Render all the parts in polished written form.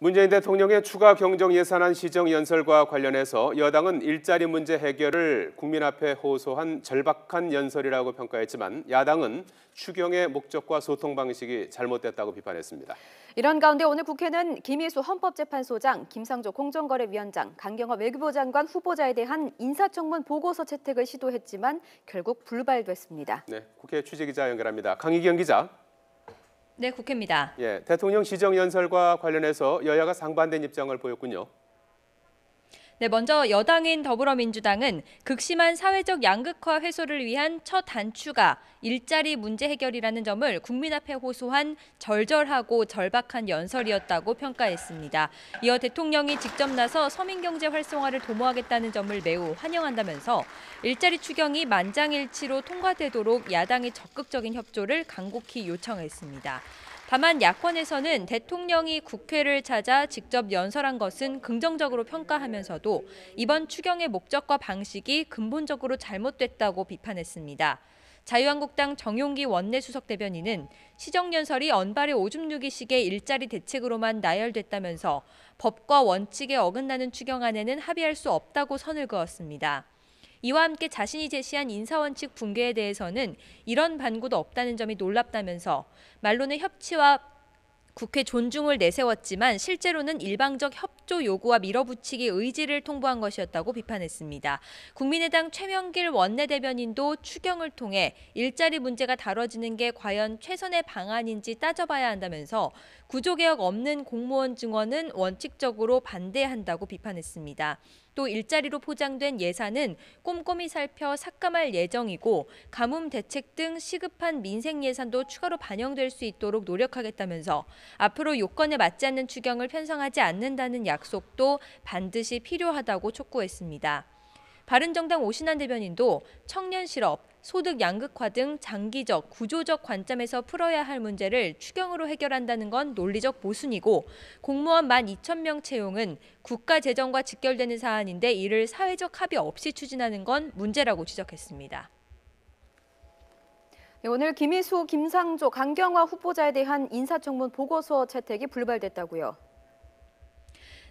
문재인 대통령의 추가 경정 예산안 시정 연설과 관련해서 여당은 일자리 문제 해결을 국민 앞에 호소한 절박한 연설이라고 평가했지만 야당은 추경의 목적과 소통 방식이 잘못됐다고 비판했습니다. 이런 가운데 오늘 국회는 김희수 헌법재판소장, 김상조 공정거래위원장, 강경화 외교부 장관 후보자에 대한 인사청문 보고서 채택을 시도했지만 결국 불발됐습니다. 네, 국회 취재기자 연결합니다. 강희경 기자. 네, 국회입니다. 대통령 시정 연설과 관련해서 여야가 상반된 입장을 보였군요. 네, 먼저 여당인 더불어민주당은 극심한 사회적 양극화 해소를 위한 첫 단추가 일자리 문제 해결이라는 점을 국민 앞에 호소한 절절하고 절박한 연설이었다고 평가했습니다. 이어 대통령이 직접 나서 서민경제 활성화를 도모하겠다는 점을 매우 환영한다면서 일자리 추경이 만장일치로 통과되도록 야당의 적극적인 협조를 간곡히 요청했습니다. 다만 야권에서는 대통령이 국회를 찾아 직접 연설한 것은 긍정적으로 평가하면서도 이번 추경의 목적과 방식이 근본적으로 잘못됐다고 비판했습니다. 자유한국당 정용기 원내수석 대변인은 시정연설이 언발의 오줌 누기식의 일자리 대책으로만 나열됐다면서 법과 원칙에 어긋나는 추경안에는 합의할 수 없다고 선을 그었습니다. 이와 함께 자신이 제시한 인사원칙 붕괴에 대해서는 이런 반구도 없다는 점이 놀랍다면서 말로는 협치와 국회 존중을 내세웠지만 실제로는 일방적 협조 요구와 밀어붙이기 의지를 통보한 것이었다고 비판했습니다. 국민의당 최명길 원내대변인도 추경을 통해 일자리 문제가 다뤄지는 게 과연 최선의 방안인지 따져봐야 한다면서 구조개혁 없는 공무원 증원은 원칙적으로 반대한다고 비판했습니다. 또 일자리로 포장된 예산은 꼼꼼히 살펴 삭감할 예정이고 가뭄 대책 등 시급한 민생 예산도 추가로 반영될 수 있도록 노력하겠다면서 앞으로 요건에 맞지 않는 추경을 편성하지 않는다는 약속도 반드시 필요하다고 촉구했습니다. 바른정당 오신환 대변인도 청년 실업, 소득 양극화 등 장기적, 구조적 관점에서 풀어야 할 문제를 추경으로 해결한다는 건 논리적 모순이고 공무원 12,000명 채용은 국가 재정과 직결되는 사안인데 이를 사회적 합의 없이 추진하는 건 문제라고 지적했습니다. 오늘 김희수, 김상조, 강경화 후보자에 대한 인사청문 보고서 채택이 불발됐다고요.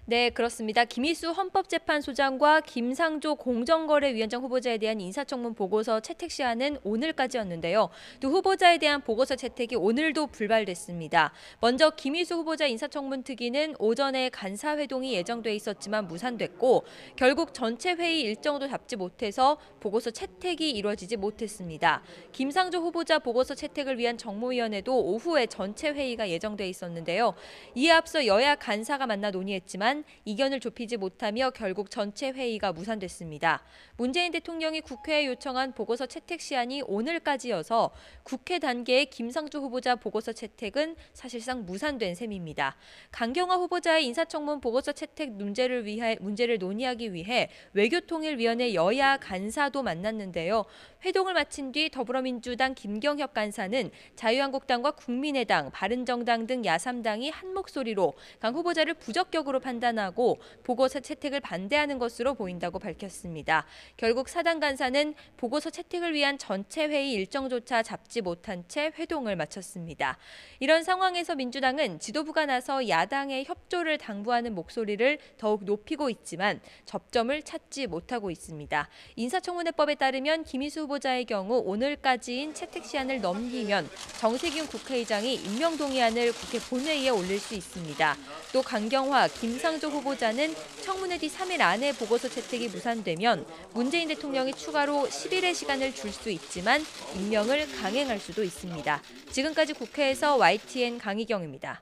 네, 그렇습니다. 김희수 헌법재판소장과 김상조 공정거래위원장 후보자에 대한 인사청문 보고서 채택 시한은 오늘까지였는데요. 두 후보자에 대한 보고서 채택이 오늘도 불발됐습니다. 먼저 김희수 후보자 인사청문 특위는 오전에 간사회동이 예정돼 있었지만 무산됐고 결국 전체 회의 일정도 잡지 못해서 보고서 채택이 이루어지지 못했습니다. 김상조 후보자 보고서 채택을 위한 정무위원회도 오후에 전체 회의가 예정돼 있었는데요. 이에 앞서 여야 간사가 만나 논의했지만 이견을 좁히지 못하며 결국 전체 회의가 무산됐습니다. 문재인 대통령이 국회에 요청한 보고서 채택 시한이 오늘까지여서 국회 단계의 김상조 후보자 보고서 채택은 사실상 무산된 셈입니다. 강경화 후보자의 인사청문 보고서 채택 문제를 논의하기 위해 외교통일위원회 여야 간사도 만났는데요. 회동을 마친 뒤 더불어민주당 김경협 간사는 자유한국당과 국민의당, 바른정당 등 야3당이 한 목소리로 강 후보자를 부적격으로 판단하고 보고서 채택을 반대하는 것으로 보인다고 밝혔습니다. 결국 사당 간사는 보고서 채택을 위한 전체 회의 일정조차 잡지 못한 채 회동을 마쳤습니다. 이런 상황에서 민주당은 지도부가 나서 야당의 협조를 당부하는 목소리를 더욱 높이고 있지만 접점을 찾지 못하고 있습니다. 인사청문회법에 따르면 김희수 후보자의 경우 오늘까지인 채택 시한을 넘기면 정세균 국회의장이 임명동의안을 국회 본회의에 올릴 수 있습니다. 또 강경화, 김상조 후보자는 청문회 뒤 3일 안에 보고서 채택이 무산되면 문재인 대통령이 추가로 10일의 시간을 줄 수 있지만 임명을 강행할 수도 있습니다. 지금까지 국회에서 YTN 강희경입니다.